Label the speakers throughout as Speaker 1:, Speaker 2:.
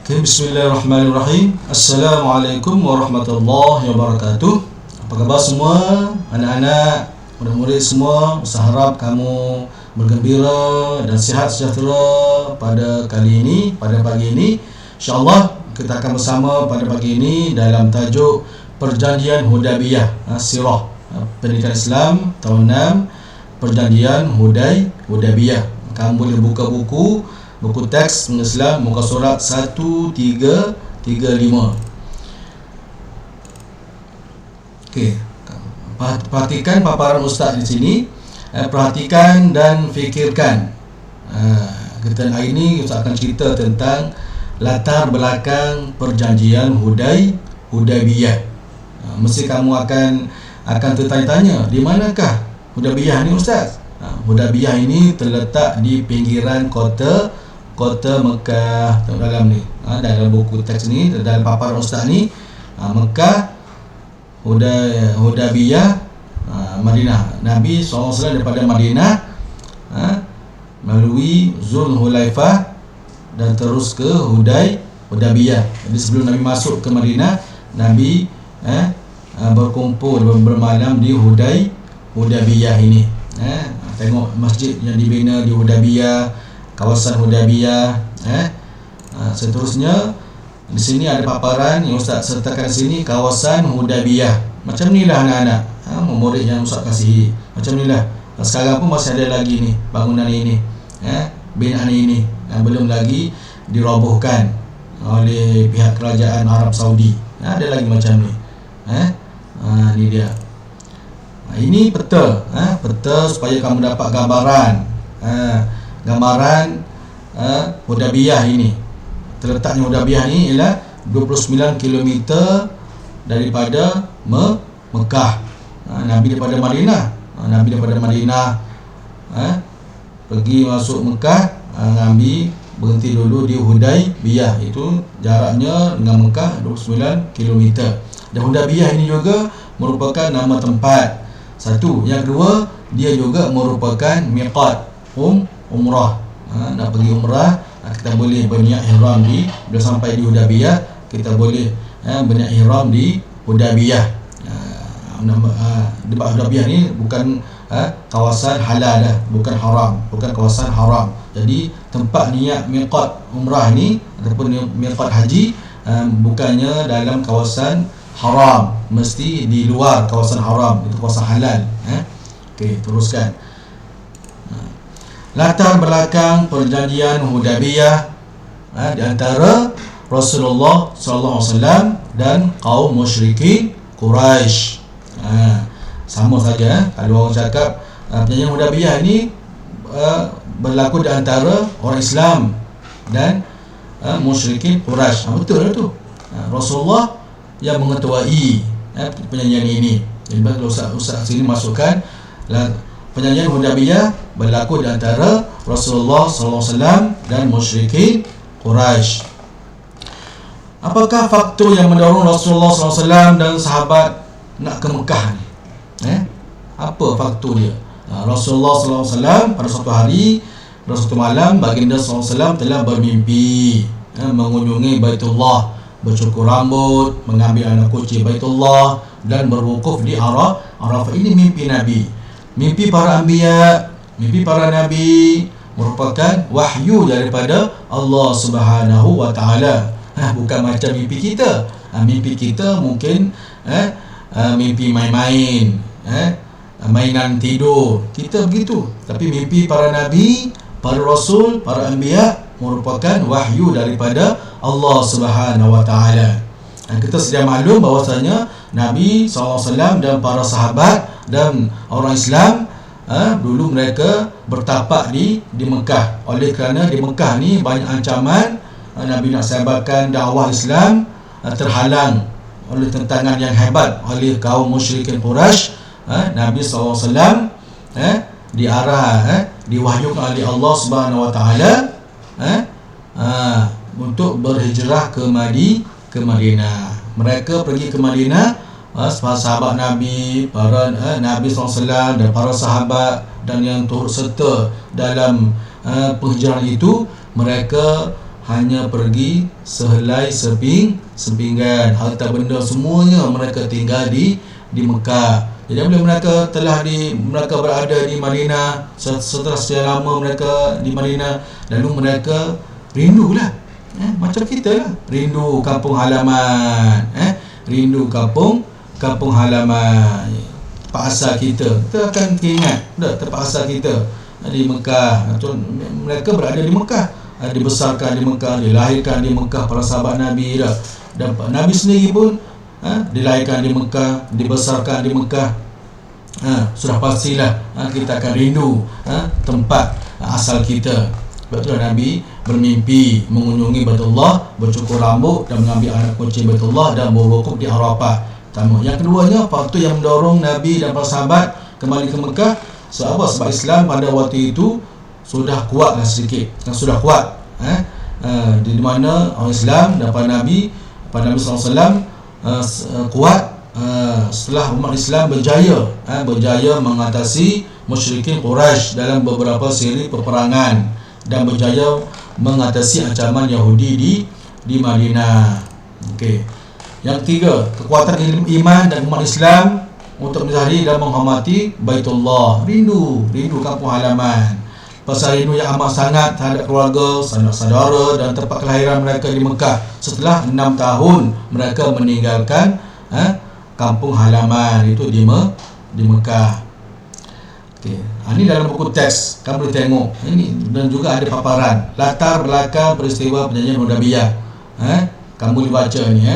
Speaker 1: Okay, bismillahirrahmanirrahim. Assalamualaikum warahmatullahi wabarakatuh. Apa khabar semua anak-anak, murid-murid semua? Saya harap kamu bergembira dan sihat sejahtera pada kali ini, pada pagi ini. InsyaAllah kita akan bersama pada pagi ini dalam tajuk Perjanjian Hudaybiyah, Sirah Pendidikan Islam tahun 6, Perjanjian Hudaybiyah. Kamu boleh buka buku teks Islam muka surat 1335. Okey, perhatikan paparan ustaz di sini. Perhatikan dan fikirkan. Kita hari ini ustaz akan cerita tentang latar belakang perjanjian Hudaybiyah. Mesti kamu akan tertanya-tanya, di manakah Hudaybiyah ni ustaz? Hudaybiyah ini terletak di pinggiran kota Mekah dalam ni. Dalam buku teks ni, dalam paparan ustaz ni, Mekah, Hudaybiyah, Madinah. Nabi SAW daripada Madinah melalui Zulhulaifah dan terus ke Hudaybiyah. Jadi sebelum Nabi masuk ke Madinah, Nabi berkumpul bermalam di Hudaybiyah ini. Tengok masjid yang dibina di Hudaybiyah, kawasan Hudaybiyah. Seterusnya di sini ada paparan yang ustaz sertakan di sini, kawasan Hudaybiyah. Macam inilah anak-anak, murid yang ustaz kasihi. Macam inilah. Sekarang pun masih ada lagi ni bangunan ini, binaan ini belum lagi dirobohkan oleh pihak kerajaan Arab Saudi. Ada lagi macam ni. Ni dia. Ini peta, peta supaya kamu dapat gambaran Hudaybiyah ini. Terletaknya Hudaybiyah ini ialah 29 km daripada Mekah. Nabi daripada Madinah pergi masuk Mekah, Nabi berhenti dulu di Hudaybiyah. Itu jaraknya dengan Mekah 29 km. Dan Hudaybiyah ini juga merupakan nama tempat. Satu, yang kedua, dia juga merupakan miqat umrah. Nak pergi umrah, kita boleh berniat ihram bila sampai di Hudaybiyah, kita boleh berniat ihram di Hudaybiyah. Hudaybiyah ni bukan kawasan halal dah, bukan haram, bukan kawasan haram. Jadi tempat niat miqat umrah ni ataupun miqat haji bukannya dalam kawasan haram, mesti di luar kawasan haram, itu kawasan halal. Okey, teruskan. Latar belakang perjanjian Hudaybiyah di antara Rasulullah SAW dan kaum musyrikin Quraisy. Sama saja kalau orang cakap perjanjian Hudaybiyah ini berlaku di antara orang Islam dan musyrikin Quraisy. Betul tu. Rasulullah yang mengetuai perjanjian ini. Jadi kalau Ustaz sini masukkan perjanjian Hudaybiyah berlaku di antara Rasulullah SAW dan musyrikin Quraisy. Apakah faktor yang mendorong Rasulullah SAW dan sahabat nak ke Mekah ni? Apa faktor dia? Rasulullah SAW pada suatu hari, pada suatu malam, baginda SAW telah bermimpi mengunjungi Baitullah, bercukur rambut, mengambil anak kunci Baitullah dan berwukuf di Arafah. Ini mimpi Nabi. Mimpi para anbiya, mimpi para nabi merupakan wahyu daripada Allah Subhanahu wa taala. Bukan macam mimpi kita. Mimpi kita mungkin mimpi main-main, mainan tidur. Kita begitu. Tapi mimpi para nabi, para rasul, para anbiya merupakan wahyu daripada Allah Subhanahu wa taala. Kita sedia maklum bahwasanya Nabi SAW dan para sahabat dan orang Islam dulu mereka bertapak di Mekah. Oleh kerana di Mekah ni banyak ancaman, Nabi nak sebarkan dakwah Islam terhalang oleh tentangan yang hebat oleh kaum musyrikin Quraisy. Nabi SAW diwahyukan oleh Allah Subhanahu wa taala untuk berhijrah ke Madinah. Mereka pergi ke Madinah, para sahabat Nabi, para Nabi SAW dan para sahabat dan yang turut serta dalam penghijrahan itu, mereka hanya pergi sehelai sepinggan. Harta benda semuanya mereka tinggal di Mekah. Jadi bila mereka berada di Madinah, setelah sekian lama mereka di Madinah, lalu mereka rindulah, macam kita lah, rindu kampung halaman, rindu kampung halaman, tempat asal kita akan ingat tempat asal kita di Mekah. Mereka berada di Mekah, dibesarkan di Mekah, dilahirkan di Mekah para sahabat Nabi dah. Dan Nabi sendiri pun dilahirkan di Mekah, dibesarkan di Mekah. Sudah pastilah kita akan rindu tempat asal kita. Sebab itulah Nabi bermimpi mengunjungi Baitullah, bercukur rambut dan mengambil anak kunci Baitullah dan berwukuf di Arafah. Yang keduanya, faktor yang mendorong Nabi dan para sahabat kembali ke Mekah, sebab Islam pada waktu itu sudah kuatlah sedikit, sudah kuat, di mana orang Islam dan para Nabi SAW kuat setelah umat Islam berjaya mengatasi musyrikin Quraisy dalam beberapa seri peperangan dan berjaya mengatasi ancaman Yahudi di Madinah. Okey. Yang ketiga, kekuatan iman dan umat Islam untuk mencari dan menghormati Baitullah. Rindu kampung halaman. Pasal rindu yang amat sangat terhadap keluarga, saudara dan tempat kelahiran mereka di Mekah. Setelah 6 tahun mereka meninggalkan kampung halaman itu di Mekah. Okay. Ini dalam buku teks, kamu boleh tengok ini, dan juga ada paparan latar belakang peristiwa perjanjian Hudaybiyah. Kamu boleh baca ni.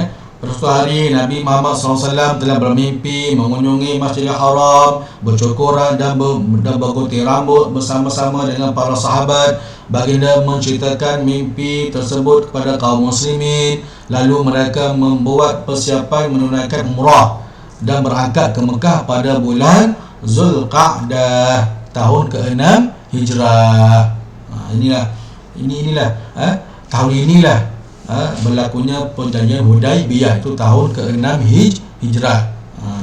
Speaker 1: Pada suatu hari Nabi Muhammad SAW telah bermimpi mengunjungi Masjidil Haram, bercukuran dan bergunting rambut bersama-sama dengan para sahabat. Baginda menceritakan mimpi tersebut kepada kaum muslimin. Lalu mereka membuat persiapan menunaikan umrah dan berangkat ke Mekah pada bulan Zulqa'dah tahun ke-6 Hijrah. Inilah tahun inilah berlakunya perjanjian Hudaybiyah, itu tahun ke-6 Hijrah.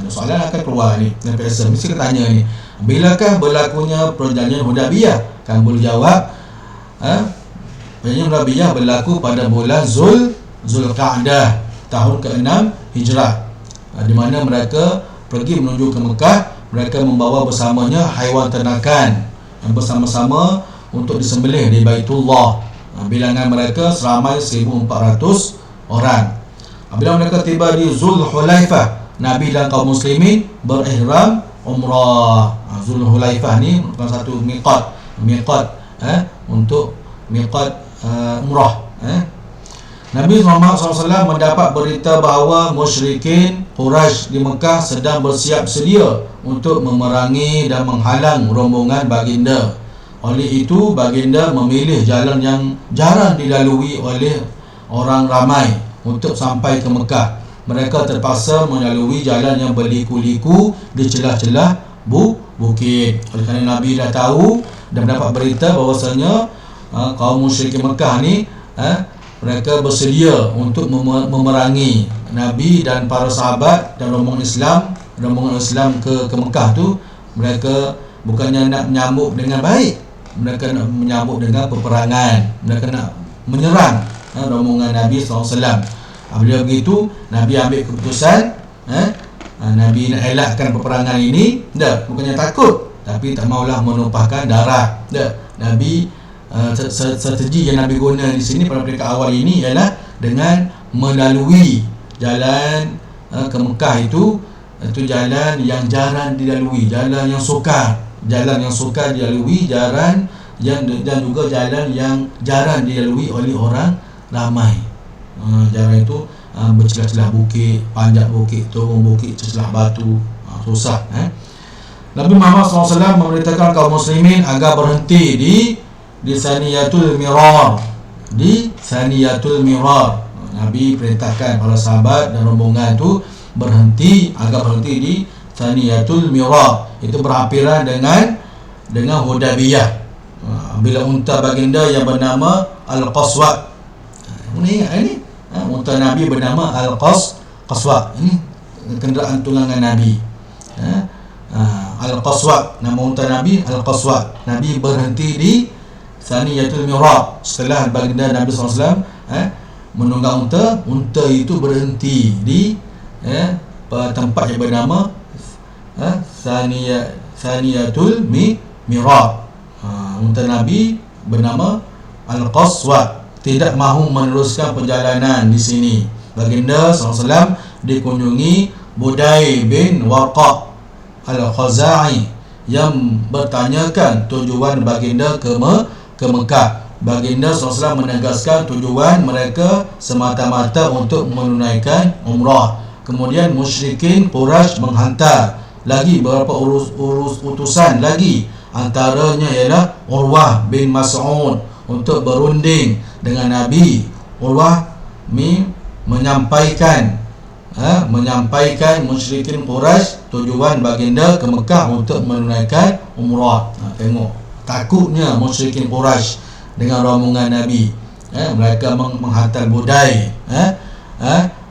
Speaker 1: Soalan akan keluar ni, biasa mesti tanya ni, bilakah berlakunya perjanjian Hudaybiyah? Kan boleh jawab, perjanjian Hudaybiyah berlaku pada bulan Zulqa'dah tahun ke-6 Hijrah, di mana mereka pergi menuju ke Mekah. Mereka membawa bersamanya haiwan ternakan bersama-sama untuk disembelih di Baitullah. Bilangan mereka seramai 1,400 orang. Bila mereka tiba di Zulhulaifah, Nabi dan kaum muslimin berihram umrah. Zulhulaifah ni merupakan satu miqat untuk miqat umrah. Nabi Muhammad SAW mendapat berita bahawa musyrikin Quraisy di Mekah sedang bersiap sedia untuk memerangi dan menghalang rombongan baginda. Oleh itu, baginda memilih jalan yang jarang dilalui oleh orang ramai untuk sampai ke Mekah. Mereka terpaksa melalui jalan yang berliku-liku di celah-celah bukit. Oleh kerana Nabi dah tahu dan mendapat berita bahawasanya kaum musyrikin Mekah ni mereka bersedia untuk memerangi Nabi dan para sahabat dan rombongan Islam ke Mekah tu. Mereka bukannya nak menyambut dengan baik, mereka nak menyambut dengan peperangan. Mereka nak menyerang rombongan Nabi SAW. Bila begitu, Nabi ambil keputusan, Nabi nak elakkan peperangan ini. Bukannya takut, tapi tak maulah menumpahkan darah. Nabi strategi yang Nabi guna di sini pada peringkat awal ini ialah dengan melalui jalan ke Mekah itu jalan yang jarang dilalui, jalan yang sukar dilalui, dan juga jalan yang jarang dilalui oleh orang ramai. Jalan itu bercelah-celah bukit, panjat bukit, turun bukit, celah batu, susah. Nabi Muhammad SAW memerintahkan kaum muslimin agar berhenti di Saniyatul Mirar. Nabi perintahkan para sahabat dan rombongan itu agar berhenti di Saniyatul Mirar. Itu berhampiran dengan Hudaybiyah. Bila unta baginda yang bernama Al-Qaswa, ingat ini unta Nabi bernama Al-Qaswa, ini kenderaan tunggangan Nabi. Al-Qaswa, nama unta Nabi Al-Qaswa. Nabi berhenti di Thaniyatul Mirab, setelah baginda Nabi SAW menunggang unta itu berhenti di tempat yang bernama Thaniyatul Mirab. Unta Nabi bernama Al-Qaswa tidak mahu meneruskan perjalanan di sini. Baginda SAW dikunjungi Budai bin Warqa Al-Khuzai yang bertanyakan tujuan baginda ke Mekah. Baginda SAW menegaskan tujuan mereka semata-mata untuk menunaikan umrah. Kemudian musyrikin Quraisy menghantar lagi beberapa utusan lagi, antaranya ialah Urwah bin Mas'ud untuk berunding dengan Nabi. Urwah menyampaikan musyrikin Quraisy tujuan baginda ke Mekah untuk menunaikan umrah. Tengok takutnya musyrikin Quraisy dengan rombongan Nabi. Mereka menghantar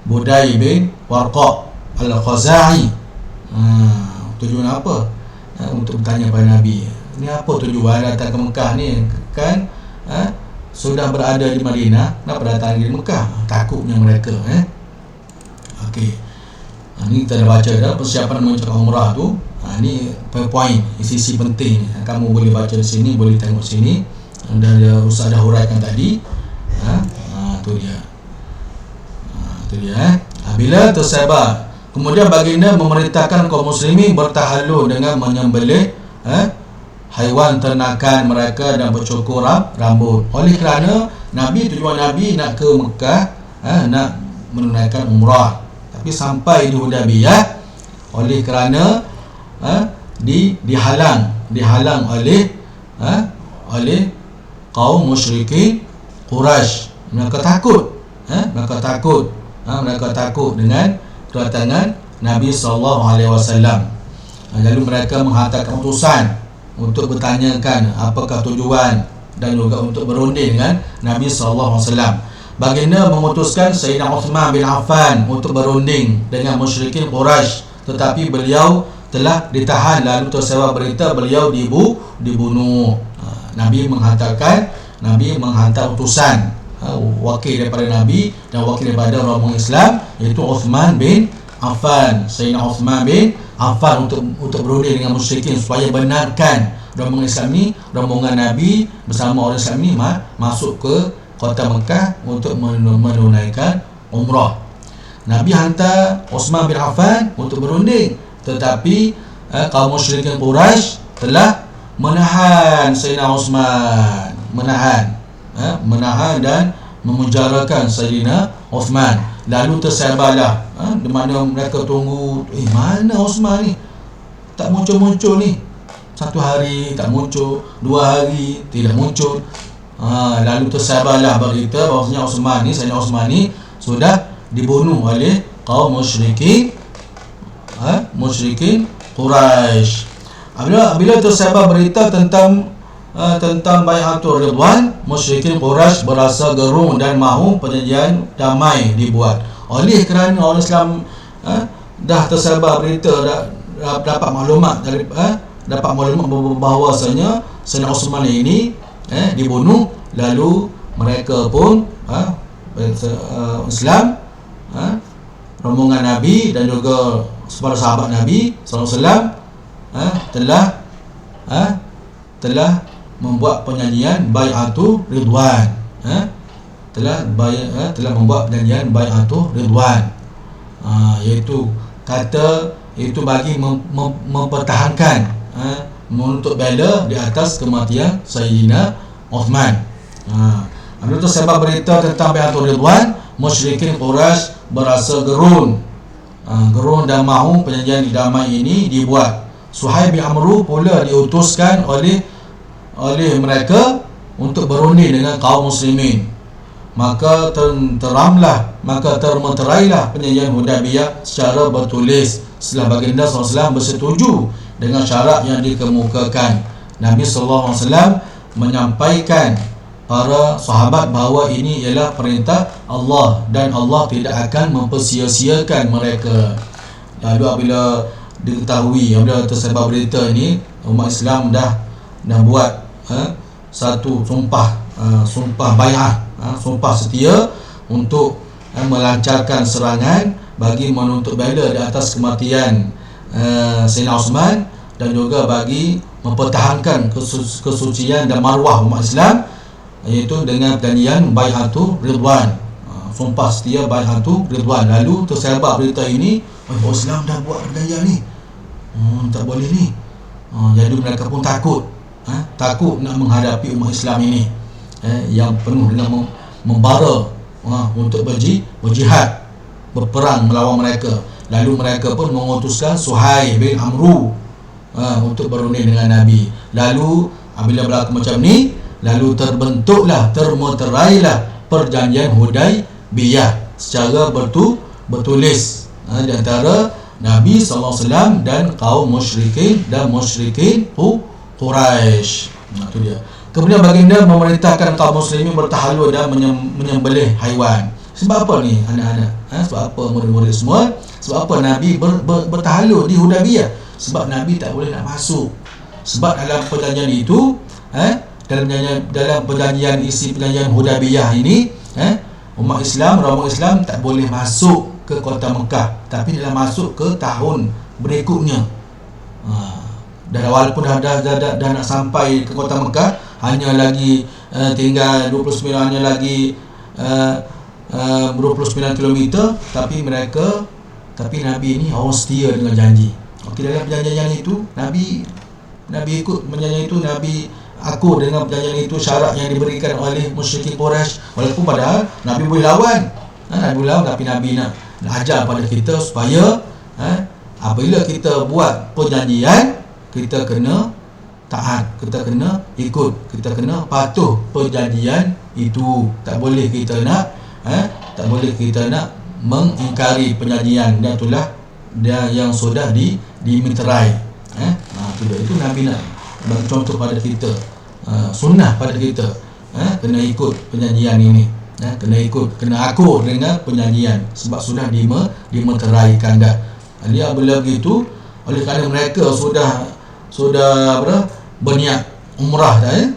Speaker 1: Budai bin Warqa Al-Khuzai. Tujuan apa? Untuk bertanya pada Nabi, ni apa tujuan datang ke Mekah ni? Kan sudah berada di Madinah, nak datang di Mekah? Takutnya mereka. Okey. Ni kita dah baca dah persiapan mengucapkan umrah tu. Ni poin sisi penting. Kamu boleh baca di sini, boleh tengok sini. Dan Ustaz dah huraikan tadi. Tu dia. Bila tersebar, kemudian baginda memerintahkan kaum muslimin bertahallul dengan menyembelih haiwan ternakan mereka dan bercukur rambut. Oleh kerana tujuan Nabi nak ke Mekah, nak menunaikan umrah. Tapi sampai di Hudaybiyah, oleh kerana dihalang oleh kaum musyrikin Quraisy. Mereka takut dengan kedatangan Nabi SAW. Lalu mereka menghantarkan utusan untuk bertanyakan apakah tujuan dan juga untuk berunding dengan Nabi SAW. Baginda memutuskan Sayyidina Uthman bin Affan untuk berunding dengan musyrikin Quraisy, tetapi beliau telah ditahan. Lalu tersebar berita beliau dibunuh. Nabi menghantar utusan, wakil daripada Nabi dan wakil daripada rombongan Islam, iaitu Uthman bin Affan. Sayyidina Uthman bin Affan untuk berunding dengan musyrikin supaya benarkan rombongan Islam ni, rombongan Nabi bersama orang Islam ni masuk ke kota Mekah untuk menunaikan umrah. Nabi hantar Uthman bin Affan untuk berunding, tetapi kaum musyrikin Quraisy telah menahan Sayyidina Uthman, menahan dan memenjarakan Sayyidina Uthman. Lalu tersebarlah di mana mereka tunggu, mana Uthman ni, tak muncul-muncul ni. Satu hari tak muncul, 2 hari tidak muncul. Lalu tersebarlah berita bahawasanya Sayyidina Uthman ni sudah dibunuh oleh kaum musyrikin Quraisy. Bila tersebar berita tentang Bai'atul Ridwan, musyrikin Quraisy berasa gerung dan mahu perjanjian damai dibuat. Oleh kerana orang Islam dah tersebar berita, dapat maklumat bahawasanya Sayyidina Uthman ini dibunuh, lalu mereka pun Islam, rombongan Nabi dan juga para sahabat Nabi SAW telah membuat penyanyian Bai'atul Ridwan. Telah membuat perjanjian Bai'atul Ridwan, iaitu kata itu bagi mempertahankan, menuntut bela di atas kematian Sayyidina Uthman. Bila tersebar berita tentang Bai'atul Ridwan, musyrikin Quraisy berasa gerun dan mahu perjanjian damai ini dibuat. Suhaib bin Amru pula diutuskan oleh mereka untuk berunding dengan kaum muslimin. Maka termeterailah perjanjian Hudaybiyah secara bertulis setelah baginda SAW bersetuju dengan syarat yang dikemukakan. Nabi SAW menyampaikan para sahabat bahawa ini ialah perintah Allah dan Allah tidak akan mempersia-siakan mereka. Lalu apabila diketahui, apabila tersebar berita ini, umat Islam dah buat satu sumpah bai'ah, sumpah setia untuk melancarkan serangan bagi menuntut bela di atas kematian Sayyidina Osman, dan juga bagi mempertahankan kesucian dan maruah umat Islam, iaitu dengan perjanjian Bai'atul Ridwan, sumpah setia Bai'atul Ridwan. Lalu tersebar berita ini, oh, Islam dah buat perjanjian ni, tak boleh ni. Jadi mereka pun takut nak menghadapi umat Islam ini yang penuh dengan membara untuk berjihad, berperang melawan mereka. Lalu mereka pun mengutuskan Suhail bin Amru untuk berunding dengan Nabi. Lalu apabila berlaku macam ni, lalu termeterailah perjanjian Hudaibiyah secara bertulis di antara Nabi SAW dan kaum musyrikin Quraisy. Itu dia. Kemudian baginda memerintahkan kaum muslimin bertahalul dan menyembelih haiwan. Sebab apa ni anak-anak? Sebab apa murid-murid semua? Sebab apa Nabi bertahalul di Hudaibiyah? Sebab Nabi tak boleh nak masuk. Sebab dalam perjanjian itu, dalam perjanjian isi perjanjian Hudaibiyah ini, umat Islam, orang Islam tak boleh masuk ke kota Mekah, tapi dia masuk ke tahun berikutnya. Dan walaupun dah nak sampai ke kota Mekah, hanya lagi tinggal 29, hanya lagi 29 km, tapi Nabi ni orang setia dengan janji. Okey, dalam perjanjian itu Nabi ikut perjanjian itu, Nabi akur dengan perjanjian itu, syarat yang diberikan oleh musyrikin Quraisy. Walaupun padahal Nabi boleh lawan, tapi Nabi nak ajar pada kita supaya apabila kita buat perjanjian, kita kena taat, kita kena ikut, kita kena patuh perjanjian itu. Tak boleh kita nak mengingkari perjanjian, dan itulah dia yang sudah diminterai. Itu Nabi nak bagi contoh pada kita, sunnah pada kita, kena ikut perjanjian ini, kena akur dengan perjanjian, sebab sudah dimeteraikan dah. Jadi apabila begitu, oleh kerana mereka sudah berniat umrah dah,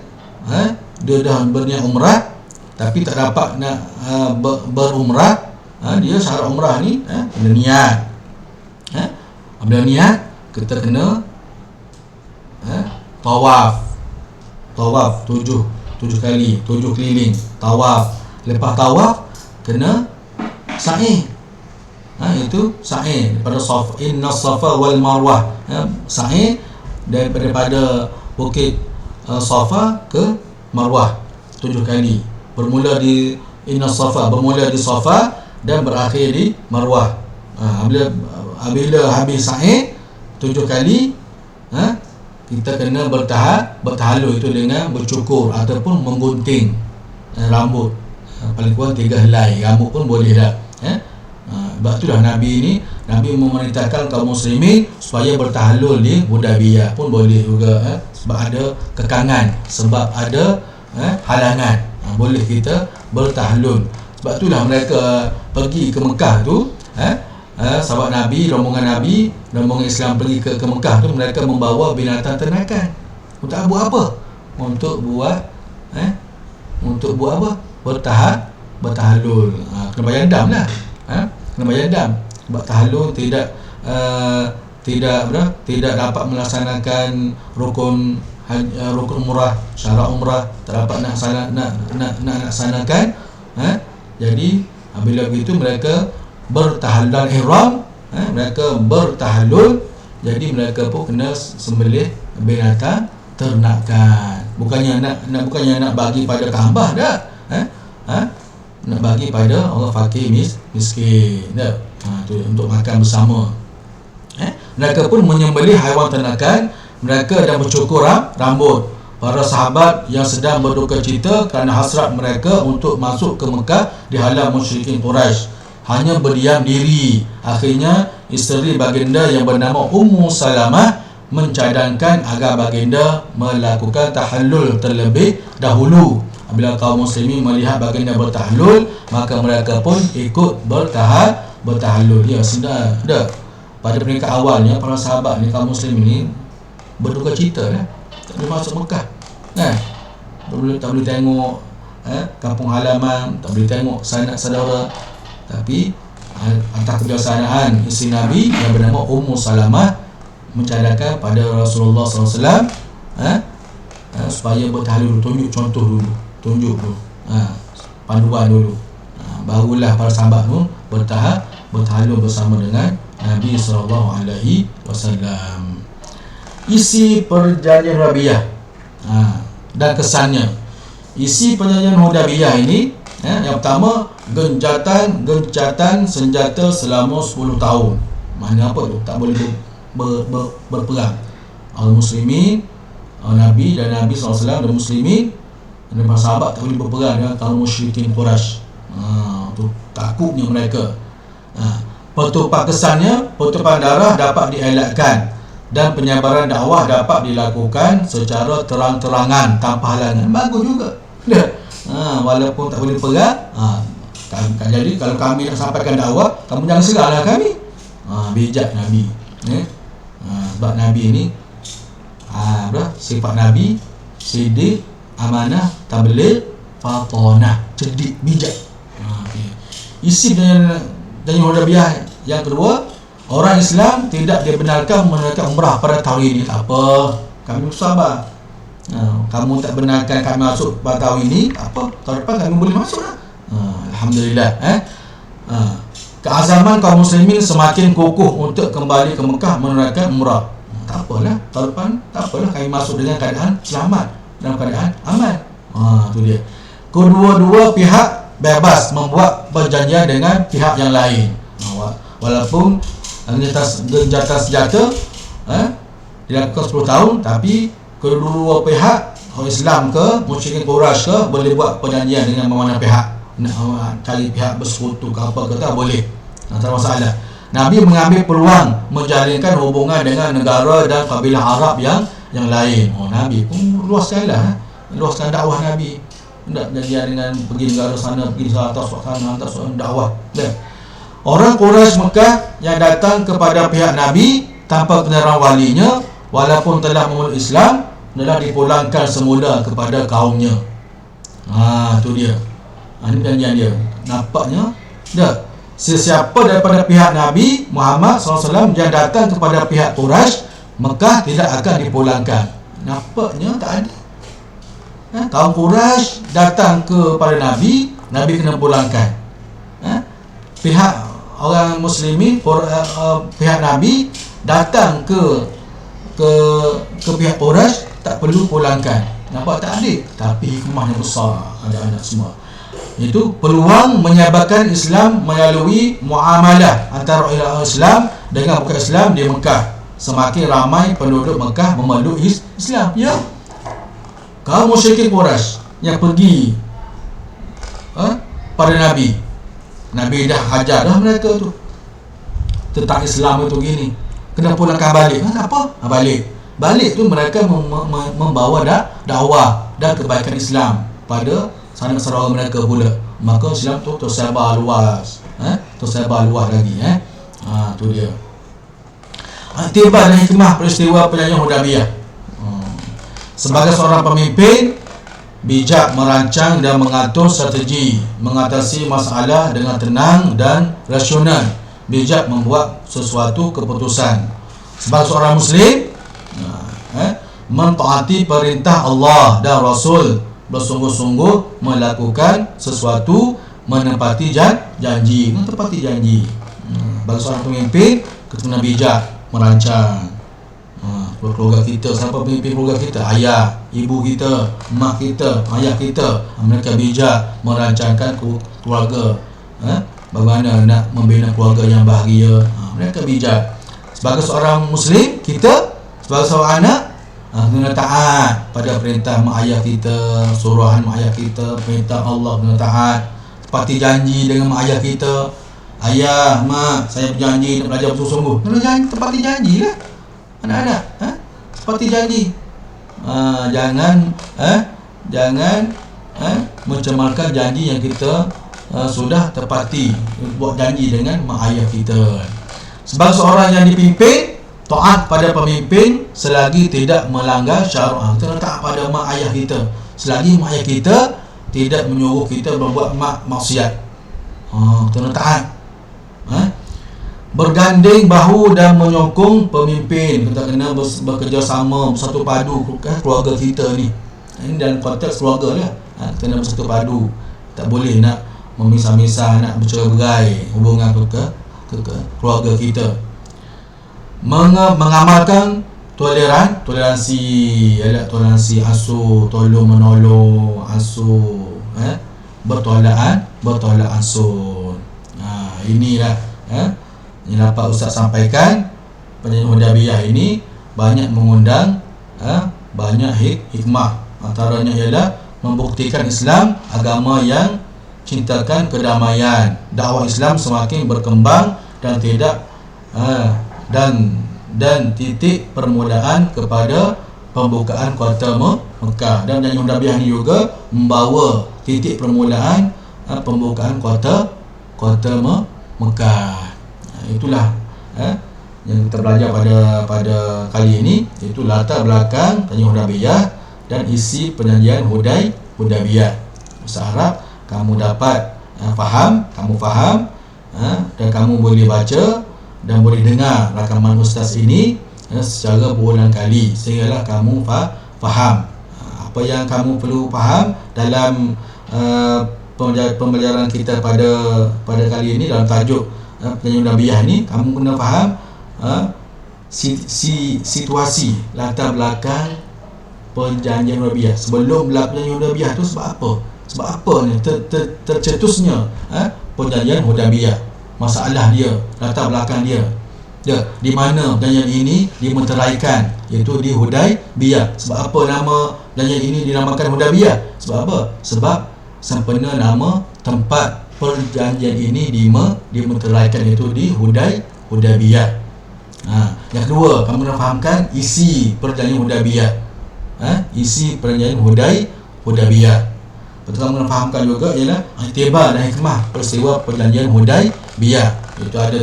Speaker 1: dia dah berniat umrah tapi tak dapat nak berumrah, dia syarat umrah ni kena niat. Apabila niat, kita kena tawaf 7 kali, 7 keliling tawaf. Lepas tawaf kena sa'i. Itu sa'i pada inna safa wal marwah, sa'i daripada bukit Safa ke Marwah 7 kali. Bermula di inna safa, bermula di Safa dan berakhir di Marwah. Apabila habis sa'i 7 kali, kita kena bertahalul, itu dengan bercukur ataupun menggunting rambut, paling kurang 3 helai rambut pun boleh dah. Sebab itulah Nabi memerintahkan kaum muslimin supaya bertahalul di Hudaibiyah pun boleh juga, sebab ada kekangan, sebab ada halangan, boleh kita bertahalul. Sebab itulah mereka pergi ke Mekah tu, sahabat Nabi, rombongan Islam pergi ke Mekah tu, mereka membawa binatang ternakan. Untuk buat apa? Untuk buat apa? Bertahalul. Kena bayar dam lah. Kena bayar dam. Sebab tahalul tidak dapat melaksanakan rukun umrah, syarat umrah tak dapat nak laksanakan. Jadi apabila begitu mereka bertahalul ihram, mereka bertahalul, jadi mereka pun kena sembelih binatang ternakan. Bukannya nak bagi pada Kaabah dah, nak bagi pada orang fakir miskin dah. Tu untuk makan bersama. Mereka pun menyembelih haiwan ternakan mereka dan mencukur rambut. Para sahabat yang sedang berduka cita kerana hasrat mereka untuk masuk ke Mekah dihalang musyrikin Quraisy, hanya berdiam diri. Akhirnya isteri baginda yang bernama Ummu Salamah mencadangkan agar baginda melakukan tahallul terlebih dahulu. Apabila kaum muslimin melihat baginda bertahlul, maka mereka pun ikut bertahlul. Ya, sudah ada pada peringkat awalnya para sahabat ni, kaum muslimin ni berduka cita tak boleh masuk Mekah. tak boleh tengok kampung halaman, tak boleh tengok sanak saudara. Tapi atas kebiasaan isteri Nabi yang bernama Ummu Salamah mencadangkan pada Rasulullah SAW supaya bertahlul, tunjuk contoh dulu, tunjuk dulu, panduan dulu, barulah para sahabat pun bertahlul bersama dengan Nabi SAW. Isi perjanjian Hudaybiyah dan kesannya. Isi perjanjian Hudaybiyah ini, yang pertama, gencatan senjata selama 10 tahun. Maknanya apa tu? Tak boleh berperang. Al-Muslimin, Nabi dan Nabi SAW dan Muslimin dan para sahabat tak boleh berperang dengan kaum musyrikin Quraisy. Tu takutnya mereka. Pertumpahan kesannya, pertumpahan darah dapat dielakkan dan penyebaran dakwah dapat dilakukan secara terang-terangan tanpa halangan. Bagus juga. Walaupun tak boleh perang, jadi kalau kami nak sampaikan dakwah, kamu jangan serahlah kami. Bijak Nabi. Sebab Nabi ni sifat Nabi sidik, amanah, tabligh, fatanah, cerdik, bijak. Isi dan Hudaybiyah yang kedua, orang Islam tidak dibenarkan menunaikan umrah pada tahun ini. Tak apa, kami bersabar. Kamu tak benarkan kami masuk pada tahun ini, tak apa, tahun depan kami boleh masuk lah. Alhamdulillah. Keazaman kaum muslimin semakin kukuh untuk kembali ke Mekah menunaikan umrah. Tak apalah, tahun depan tak apalah, kami masuk dengan keadaan selamat, dalam keadaan aman. Tu dia. Kedua-dua pihak bebas membuat perjanjian dengan pihak yang lain. Walaupun gencatan senjata dilakukan 10 tahun, tapi kedua pihak, orang Islam ke musyrikin Quraisy ke, boleh buat perjanjian dengan mana pihak. Nak cari pihak bersekutu ke apa ke, tak boleh. Tak ada masalah. Nabi mengambil peluang menjalinkan hubungan dengan negara dan kabilah Arab yang lain. Nabi pun luaskanlah, luaskan dakwah Nabi. Tak janjian dengan pergi negara sana, pergi atas sana, atas dakwah. Orang Quraisy Mekah yang datang kepada pihak Nabi tanpa penerangan walinya, walaupun telah memeluk Islam, telah dipulangkan semula kepada kaumnya. Tu dia. Ini perjanjian dia. Nampaknya tak? Sesiapa daripada pihak Nabi Muhammad SAW yang datang kepada pihak Quraisy Mekah tidak akan dipulangkan. Nampaknya tak ada. Kaum Quraisy datang kepada Nabi, Nabi kena pulangkan. Pihak orang muslimin, pihak Nabi datang ke pihak Quraisy, tak perlu pulangkan. Nampak tak adil? Tapi hikmahnya besar, ada semua. Itu peluang menyebarkan Islam melalui muamalah antara orang Islam dengan bukan Islam di Mekah. Semakin ramai penduduk Mekah memeluk Islam. Ya, kaum musyrikin Quraisy yang pergi pada Nabi dah hajar dah mereka tu tentang Islam itu gini, kena pulangkan balik. Tak apa, balik tu mereka membawa dakwah dan kebaikan Islam pada sanak saudara mereka pula. Maka Islam tu tersebar luas, tersebar luas lagi. Tu dia. Tiba dan hikmah peristiwa perjanjian Hudaybiyah. Sebagai seorang pemimpin, bijak merancang dan mengatur strategi, mengatasi masalah dengan tenang dan rasional, bijak membuat sesuatu keputusan. Sebagai seorang Muslim, mentaati perintah Allah dan Rasul, bersungguh-sungguh melakukan sesuatu, menepati janji, bagi seorang pemimpin, kena bijak merancang. Keluarga kita, siapa pemimpin keluarga kita? Ayah, ibu kita, mak kita, ayah kita. Mereka bijak merancangkan keluarga, bagaimana nak membina keluarga yang bahagia. Mereka bijak. Sebagai seorang Muslim, kita sebagai seorang anak kena taat pada perintah mak ayah kita, suruhan mak ayah kita, perintah Allah kena taat. Tepati janji dengan mak ayah kita. Ayah, mak, saya berjanji nak belajar bersungguh-sungguh. Kena janji, tepati janji lah anak-anak. Seperti janji. Jangan mencemarkan janji yang kita sudah tepati. Buat janji dengan mak ayah kita. Sebagai seorang yang dipimpin, taat pada pemimpin selagi tidak melanggar syariat. Kita taat pada mak ayah kita selagi mak ayah kita tidak menyuruh kita berbuat maksiat. Kena taat. Berganding bahu dan menyokong pemimpin. Kita kena bekerjasama, bersatu padu keluarga kita ni. Ini dalam konteks keluarga lah. Kena bersatu padu. Tak boleh nak memisah-misah, nak bercerai-berai hubungan ke keluarga kita. Mengamalkan toleransi, toleransi asuh, tolong menolong, asuh, bertolak ansur. Inilah yang dapat Ustaz sampaikan. Perjanjian Hudaybiyah ini banyak mengundang banyak hikmah. Antaranya ialah membuktikan Islam agama yang cintakan kedamaian. Dakwah Islam semakin berkembang dan tidak dan titik permulaan kepada pembukaan kota Mekah. Dan Perjanjian Hudaybiyah ini juga membawa titik permulaan pembukaan kota Mekah. Itulah yang kita belajar pada kali ini, iaitu latar belakang Perjanjian Hudaybiyah dan isi Perjanjian Hudaybiyah. Saya harap kamu dapat faham dan kamu boleh baca dan boleh dengar rakaman Ustaz ini secara berulang kali sehinggalah kamu faham apa yang kamu perlu faham dalam pembelajaran kita pada kali ini dalam tajuk Perjanjian Hudaybiyah ni. Kamu kena faham situasi latar belakang Perjanjian Hudaybiyah. Sebelum berlaku Perjanjian Hudaybiyah tu sebab apa ni tercetusnya Perjanjian Hudaybiyah, masalah dia, latar belakang dia. Di mana perjanjian ini dimeteraikan, iaitu di Hudaybiyah. Sebab apa nama perjanjian ini dinamakan Hudaybiyah? Sebab apa? Sebab sempena nama tempat perjanjian ini dimeteraikan, iaitu di Hudaybiyah. Yang kedua, kamu nak fahamkan isi perjanjian Hudaybiyah. Isi perjanjian Hudaybiyah. Betul, kamu nak fahamkan juga ialah iktibar dan hikmah peristiwa perjanjian Hudaybiyah. Itu ada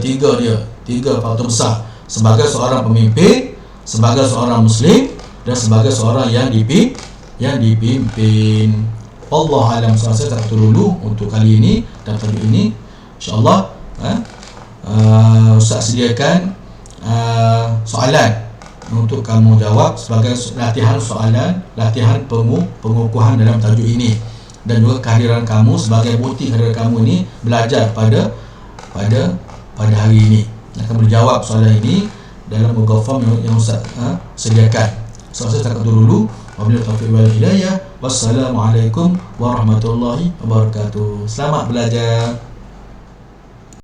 Speaker 1: tiga faktor besar: sebagai seorang pemimpin, sebagai seorang muslim, dan sebagai seorang yang dipimpin. Allah alam. Saya tak dulu untuk kali ini dan tajuk ini. InsyaAllah Ustaz sediakan soalan untuk kamu jawab sebagai latihan soalan, latihan pengukuhan dalam tajuk ini, dan juga kehadiran kamu sebagai bukti kehadiran kamu ini belajar pada hari ini. Akan menjawab soalan ini dalam Google Form yang Ustaz sediakan. Saya tak dulu. Wabillahi taufiq wal hidayah. Wassalamualaikum warahmatullahi wabarakatuh. Selamat belajar.